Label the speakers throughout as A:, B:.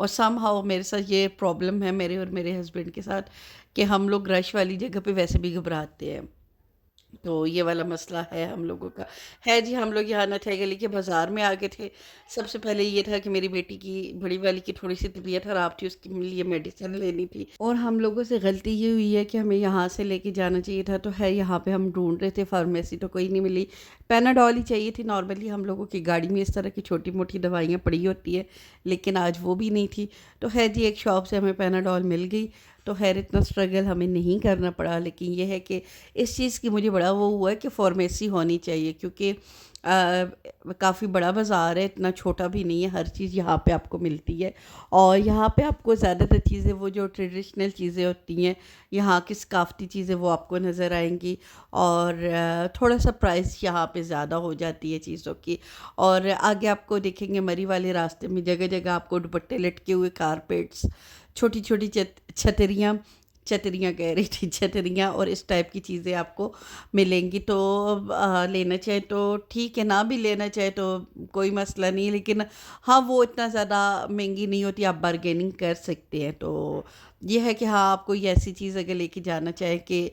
A: اور some how میرے ساتھ یہ پرابلم ہے، میرے اور میرے ہسبینڈ کے ساتھ، کہ ہم لوگ رش والی جگہ پہ ویسے بھی گھبراتے ہیں، تو یہ والا مسئلہ ہے ہم لوگوں کا۔ ہے جی، ہم لوگ یہاں نتھیا گلی کے بازار میں آ گئے تھے۔ سب سے پہلے یہ تھا کہ میری بیٹی کی، بڑی والی کی تھوڑی سی طبیعت خراب تھی، اس کے لیے میڈیسن لینی تھی، اور ہم لوگوں سے غلطی یہ ہوئی ہے کہ ہمیں یہاں سے لے کے جانا چاہیے تھا، تو ہے یہاں پہ ہم ڈھونڈ رہے تھے، فارمیسی تو کوئی نہیں ملی۔ پیناڈول ہی چاہیے تھی، نارملی ہم لوگوں کی گاڑی میں اس طرح کی چھوٹی موٹی دوائیاں پڑی ہوتی ہے، لیکن آج وہ بھی نہیں تھی، تو ہے جی ایک شاپ سے ہمیں پیناڈول مل گئی، تو خیر اتنا اسٹرگل ہمیں نہیں کرنا پڑا۔ لیکن یہ ہے کہ اس چیز کی مجھے بڑا وہ ہوا ہے کہ فارمیسی ہونی چاہیے، کیونکہ کافی بڑا بازار ہے، اتنا چھوٹا بھی نہیں ہے، ہر چیز یہاں پہ آپ کو ملتی ہے، اور یہاں پہ آپ کو زیادہ تر چیزیں وہ جو ٹریڈیشنل چیزیں ہوتی ہیں، یہاں کی ثقافتی چیزیں وہ آپ کو نظر آئیں گی، اور تھوڑا سا پرائس یہاں پہ زیادہ ہو جاتی ہے چیزوں کی۔ اور آگے آپ کو دیکھیں گے مری والے راستے میں جگہ جگہ آپ کو دوپٹے لٹکے ہوئے، کارپیٹس، چھوٹی چھوٹی چھتریاں، چھتریاں کہہ رہی تھی، چھتریاں اور اس ٹائپ کی چیزیں آپ کو ملیں گی، تو لینا چاہے تو ٹھیک ہے، نہ بھی لینا چاہے تو کوئی مسئلہ نہیں ہے، لیکن ہاں وہ اتنا زیادہ مہنگی نہیں ہوتی، آپ بارگیننگ کر سکتے ہیں۔ تو یہ ہے کہ ہاں آپ کوئی ایسی چیز اگر لے کے جانا چاہے کہ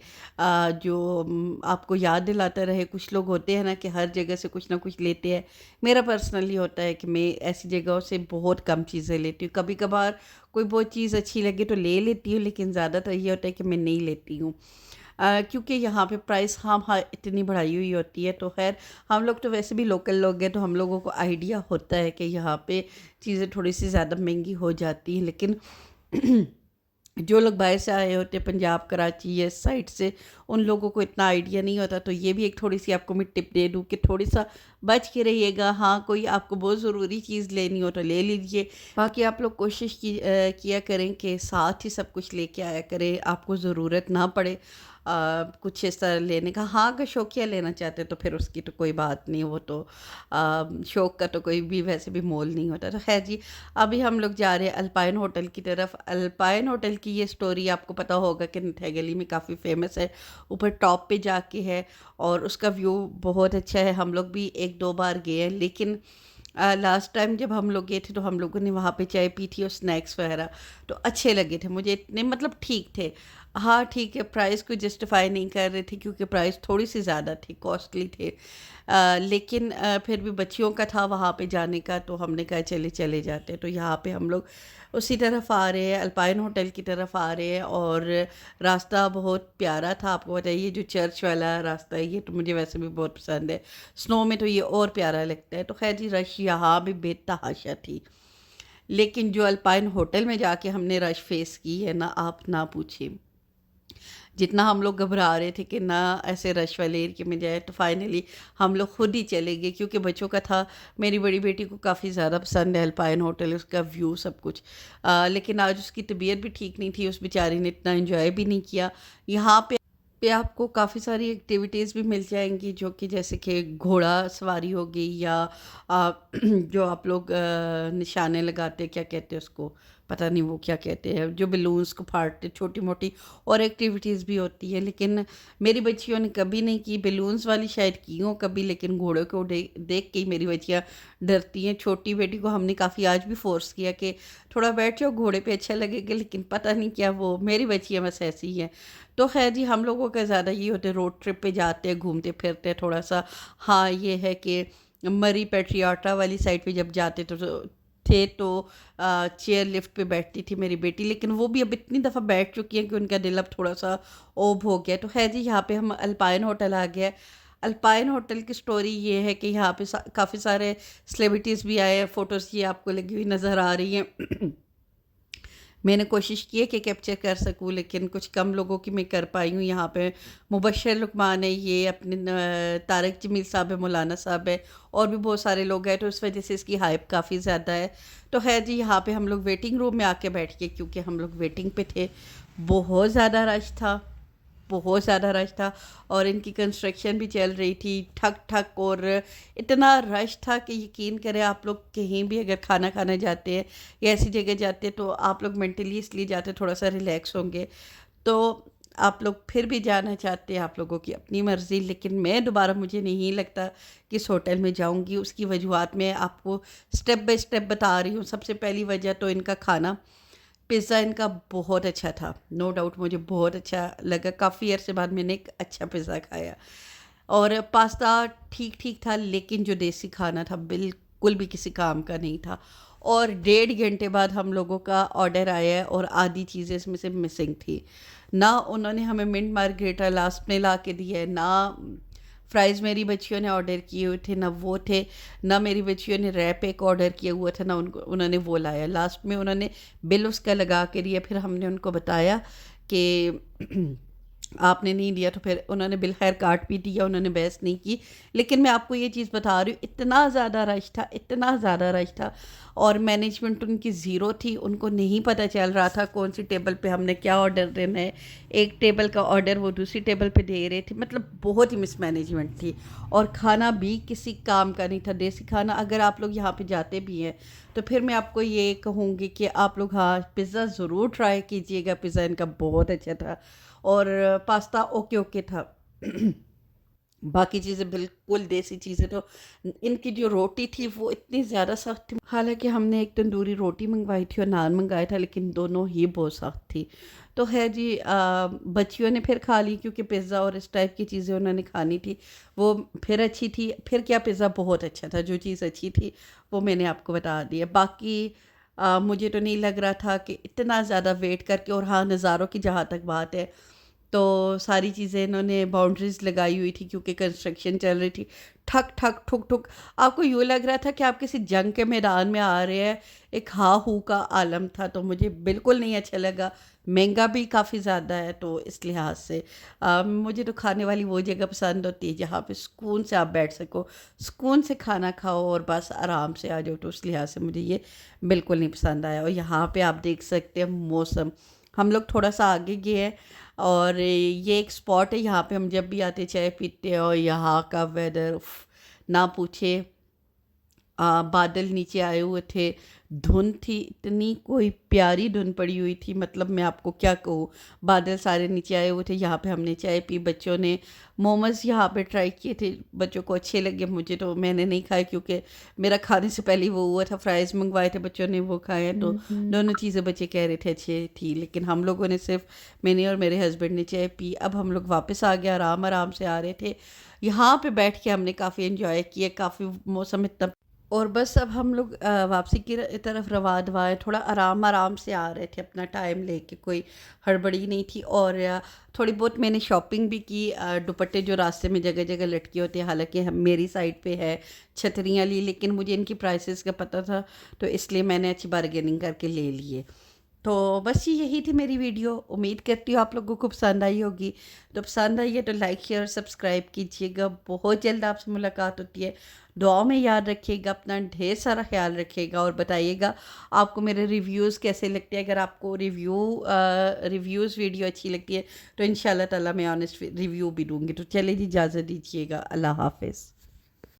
A: جو آپ کو یاد دلاتا رہے۔ کچھ لوگ ہوتے ہیں نا کہ ہر جگہ سے کچھ نہ کچھ لیتے ہیں، میرا پرسنلی ہوتا ہے کہ میں ایسی جگہوں سے بہت کم چیزیں لیتی ہوں، کبھی کبھار کوئی بہت چیز اچھی لگے تو لے لیتی ہوں، لیکن زیادہ تر یہ ہوتا ہے کہ میں نہیں لیتی ہوں، کیونکہ یہاں پہ پرائس ہاں اتنی بڑھائی ہوئی ہوتی ہے۔ تو خیر ہم لوگ تو ویسے بھی لوکل لوگ ہیں، تو ہم لوگوں کو آئیڈیا ہوتا ہے کہ یہاں پہ چیزیں تھوڑی سی زیادہ مہنگی ہو جاتی ہیں، لیکن جو لوگ باہر سے آئے ہوتے ہیں، پنجاب، کراچی یا اس سائڈ سے، ان لوگوں کو اتنا آئیڈیا نہیں ہوتا، تو یہ بھی ایک تھوڑی سی آپ کو میں ٹپ دے دوں کہ تھوڑی سا بچ کے رہیے گا۔ ہاں کوئی آپ کو بہت ضروری چیز لینی ہو تو لے لیجئے، باقی آپ لوگ کوشش کیا کریں کہ ساتھ ہی سب کچھ لے کے آیا کریں، آپ کو ضرورت نہ پڑے کچھ اس طرح لینے کا۔ ہاں اگر شوقیہ لینا چاہتے تو پھر اس کی تو کوئی بات نہیں، وہ تو شوق کا تو کوئی بھی ویسے بھی مول نہیں ہوتا۔ تو خیر جی، ابھی ہم لوگ جا رہے ہیں الپائن ہوٹل کی طرف۔ الپائن ہوٹل کی یہ سٹوری آپ کو پتہ ہوگا کہ نتھیا گلی میں کافی فیمس ہے، اوپر ٹاپ پہ جا کے ہے، اور اس کا ویو بہت اچھا ہے، ہم لوگ بھی ایک دو بار گئے ہیں، لیکن لاسٹ ٹائم جب ہم لوگ گئے تھے تو ہم لوگوں نے وہاں پہ چائے پی تھی اور سنیکس وغیرہ، تو اچھے لگے تھے مجھے، اتنے مطلب ٹھیک تھے۔ ہاں ٹھیک ہے، پرائس کو جسٹیفائی نہیں کر رہے تھے کیونکہ پرائس تھوڑی سی زیادہ تھی، کاسٹلی تھے، لیکن پھر بھی بچیوں کا تھا وہاں پہ جانے کا، تو ہم نے کہا چلے جاتے ہیں۔ تو یہاں پہ ہم لوگ اسی طرف آ رہے ہیں، الپائن ہوٹل کی طرف آ رہے ہیں، اور راستہ بہت پیارا تھا۔ آپ کو بتائیے جو چرچ والا راستہ ہے، یہ تو مجھے ویسے بھی بہت پسند ہے، سنو میں تو یہ اور پیارا لگتا ہے۔ تو خیر جی، رش یہاں بھی بے تحاشا تھی، لیکن جو الپائن ہوٹل میں جا کے ہم نے رش فیس کی ہے نا، آپ نہ پوچھیں، جتنا ہم لوگ گھبرا رہے تھے کہ نہ ایسے رش والے ایریے میں جائے، تو فائنلی ہم لوگ خود ہی چلے گئے، کیونکہ بچوں کا تھا، میری بڑی بیٹی کو کافی زیادہ پسند ہے الپائن ہوٹل، اس کا ویو سب کچھ، لیکن آج اس کی طبیعت بھی ٹھیک نہیں تھی، اس بیچاری نے اتنا انجوائے بھی نہیں کیا۔ یہاں پہ آپ کو کافی ساری ایکٹیویٹیز بھی مل جائیں گی، جو کہ جیسے کہ گھوڑا سواری ہو گئی، یا آ، جو آپ لوگ نشانے لگاتے ہیں، کیا کہتے ہیں اس کو، پتہ نہیں وہ کیا کہتے ہیں، جو بیلونز کو پھاڑتے، چھوٹی موٹی اور ایکٹیویٹیز بھی ہوتی ہے، لیکن میری بچیوں نے کبھی نہیں کی، بیلونز والی شاید کی ہوں کبھی، لیکن گھوڑے کو دیکھ کے ہی میری بچیاں ڈرتی ہیں۔ چھوٹی بیٹی کو ہم نے کافی آج بھی فورس کیا کہ تھوڑا بیٹھ جاؤ گھوڑے پہ، اچھا لگے گا، لیکن پتہ نہیں کیا، وہ میری بچیاں بس ایسی ہی ہیں۔ تو خیر جی، ہم لوگوں کا زیادہ یہ ہوتے روڈ ٹرپ پہ جاتے گھومتے پھرتے تھوڑا سا۔ ہاں یہ ہے کہ مری پیٹریاٹا والی سائڈ پہ جب جاتے تو چیئر لفٹ پہ بیٹھتی تھی میری بیٹی، لیکن وہ بھی اب اتنی دفعہ بیٹھ چکی ہیں کہ ان کا دل اب تھوڑا سا اوب ہو گیا۔ تو خیر جی، یہاں پہ ہم الپائن ہوٹل آ گیا۔ الپائن ہوٹل کی سٹوری یہ ہے کہ یہاں پہ کافی سارے سلیبریٹیز بھی آئے ہیں، فوٹوز یہ آپ کو لگی ہوئی نظر آ رہی ہیں، میں نے کوشش کی ہے کہ کیپچر کر سکوں، لیکن کچھ کم لوگوں کی میں کر پائی ہوں۔ یہاں پہ مبشر لقمان ہے، یہ اپنے طارق جمیل صاحب ہے، مولانا صاحب ہے، اور بھی بہت سارے لوگ ہیں، تو اس وجہ سے اس کی ہائپ کافی زیادہ ہے۔ تو خیر جی، یہاں پہ ہم لوگ ویٹنگ روم میں آ کے بیٹھ گئے، کیونکہ ہم لوگ ویٹنگ پہ تھے، بہت زیادہ رش تھا، بہت زیادہ رش تھا، اور ان کی کنسٹرکشن بھی چل رہی تھی ٹھک ٹھک، اور اتنا رش تھا کہ یقین کریں آپ لوگ کہیں بھی اگر کھانا کھانے جاتے ہیں یا ایسی جگہ جاتے ہیں تو آپ لوگ مینٹلی اس لیے جاتے تھوڑا سا ریلیکس ہوں گے، تو آپ لوگ پھر بھی جانا چاہتے ہیں، آپ لوگوں کی اپنی مرضی، لیکن میں دوبارہ مجھے نہیں لگتا کہ اس ہوٹل میں جاؤں گی۔ اس کی وجوہات میں آپ کو سٹیپ بائی سٹیپ بتا رہی ہوں۔ سب سے پہلی وجہ تو ان کا کھانا، پیزا ان کا بہت اچھا تھا، نو ڈاؤٹ مجھے بہت اچھا لگا، کافی عرصے بعد میں نے ایک اچھا پیزا کھایا۔ اور پاستا ٹھیک ٹھیک تھا، لیکن جو دیسی کھانا تھا بالکل بھی کسی کام کا نہیں تھا۔ اور 1.5 گھنٹے بعد ہم لوگوں کا آرڈر آیا ہے اور آدھی چیزیں اس میں سے مسنگ تھی۔ نہ انہوں نے ہمیں منٹ مارگریٹا لاسٹ میں لا کے دیا ہے، نہ فرائز میری بچیوں نے آرڈر کیے ہوئے تھے، نہ وہ تھے، نہ میری بچیوں نے ریپ ایک آرڈر کیا ہوا تھا، نہ انہوں نے وہ لایا۔ لاسٹ میں انہوں نے بل اس کا لگا کے دیا، پھر ہم نے ان کو بتایا کہ آپ نے نہیں دیا، تو پھر انہوں نے بالخیر کاٹ بھی دیا، انہوں نے بحث نہیں کی۔ لیکن میں آپ کو یہ چیز بتا رہی ہوں، اتنا زیادہ رش تھا، اتنا زیادہ رش تھا، اور مینجمنٹ ان کی زیرو تھی، ان کو نہیں پتہ چل رہا تھا کون سی ٹیبل پہ ہم نے کیا آرڈر دینا ہے۔ ایک ٹیبل کا آرڈر وہ دوسری ٹیبل پہ دے رہے تھے، مطلب بہت ہی مس مینجمنٹ تھی۔ اور کھانا بھی کسی کام کا نہیں تھا، دیسی کھانا۔ اگر آپ لوگ یہاں پہ جاتے بھی ہیں تو پھر میں آپ کو یہ کہوں گی کہ آپ لوگ ہاں پزا ضرور ٹرائی کیجئے گا، پزا ان کا بہت اچھا تھا، اور پاستا اوکے اوکے تھا۔ باقی چیزیں بالکل دیسی چیزیں، تو ان کی جو روٹی تھی وہ اتنی زیادہ سخت تھی، حالانکہ ہم نے ایک تندوری روٹی منگوائی تھی اور نان منگایا تھا، لیکن دونوں ہی بہت سخت تھی۔ تو ہے جی، بچیوں نے پھر کھا لی، کیونکہ پیزا اور اس ٹائپ کی چیزیں انہوں نے کھانی تھی، وہ پھر اچھی تھی۔ پھر کیا، پیزا بہت اچھا تھا، جو چیز اچھی تھی وہ میں نے آپ کو بتا دی ہے۔ باقی مجھے تو نہیں لگ رہا تھا کہ اتنا زیادہ ویٹ کر کے، اور ہاں نظاروں کی جہاں تک بات ہے تو ساری چیزیں انہوں نے باؤنڈریز لگائی ہوئی تھی، کیونکہ کنسٹرکشن چل رہی تھی، ٹھک ٹھک ٹھک ٹھک، آپ کو یوں لگ رہا تھا کہ آپ کسی جنگ کے میدان میں آ رہے ہیں۔ ایک ہا ہو کا عالم تھا، تو مجھے بالکل نہیں اچھا لگا۔ مہنگا بھی کافی زیادہ ہے، تو اس لحاظ سے مجھے تو کھانے والی وہ جگہ پسند ہوتی ہے جہاں پہ سکون سے آپ بیٹھ سکو، سکون سے کھانا کھاؤ اور بس آرام سے آ جاؤ، تو اس لحاظ سے مجھے یہ بالکل نہیں پسند آیا۔ اور یہاں پہ آپ دیکھ سکتے ہیں موسم، ہم لوگ تھوڑا سا آگے گئے ہیں، اور یہ ایک اسپاٹ ہے، یہاں پہ ہم جب بھی آتے چائے پیتے ہیں، اور یہاں کا ویدر نہ پوچھے۔ بادل نیچے آئے ہوئے تھے، دھند تھی، اتنی کوئی پیاری دھند پڑی ہوئی تھی، مطلب میں آپ کو کیا کہوں۔ بادل سارے نیچے آئے ہوئے تھے، یہاں پہ ہم نے چائے پی، بچوں نے موموز یہاں پہ ٹرائی کیے تھے، بچوں کو اچھے لگے، مجھے تو میں نے نہیں کھائے کیونکہ میرا کھانے سے پہلے وہ ہوا تھا، فرائز منگوائے تھے بچوں نے، وہ کھائے ہیں، تو دونوں چیزیں بچے کہہ رہے تھے اچھے تھی، لیکن ہم لوگوں نے صرف، میں نے اور میرے ہسبینڈ نے چائے پی۔ اب ہم لوگ واپس آ گئے، آرام آرام سے آ رہے تھے، یہاں پہ بیٹھ کے ہم نے کافی انجوائے کیا، کافی موسم اتنا، اور بس اب ہم لوگ واپسی کی طرف رواں دوا ہے، تھوڑا آرام آرام سے آ رہے تھے، اپنا ٹائم لے کے، کوئی ہڑبڑی نہیں تھی۔ اور تھوڑی بہت میں نے شاپنگ بھی کی، دوپٹے جو راستے میں جگہ جگہ لٹکے ہوتے ہیں، حالانکہ میری سائڈ پہ ہے، چھتریاں لی، لیکن مجھے ان کی پرائسز کا پتہ تھا، تو اس لیے میں نے اچھی بارگیننگ کر کے لے لیے۔ تو بس یہی تھی میری ویڈیو، امید کرتی ہوں آپ لوگوں کو پسند آئی ہوگی۔ تو پسند آئی ہے تو لائک شیئر سبسکرائب کیجیے گا، بہت جلد آپ سے ملاقات ہوتی ہے، دعاؤں میں یاد رکھیے گا، اپنا ڈھیر سارا خیال رکھیے گا، اور بتائیے گا آپ کو میرے ریویوز کیسے لگتے ہیں۔ اگر آپ کو ریویوز ویڈیو اچھی لگتی ہے تو انشاءاللہ تعالیٰ میں آنیسٹ ریویو بھی دوں گی۔ تو چلے جی، اجازت دیجیے گا، اللہ حافظ۔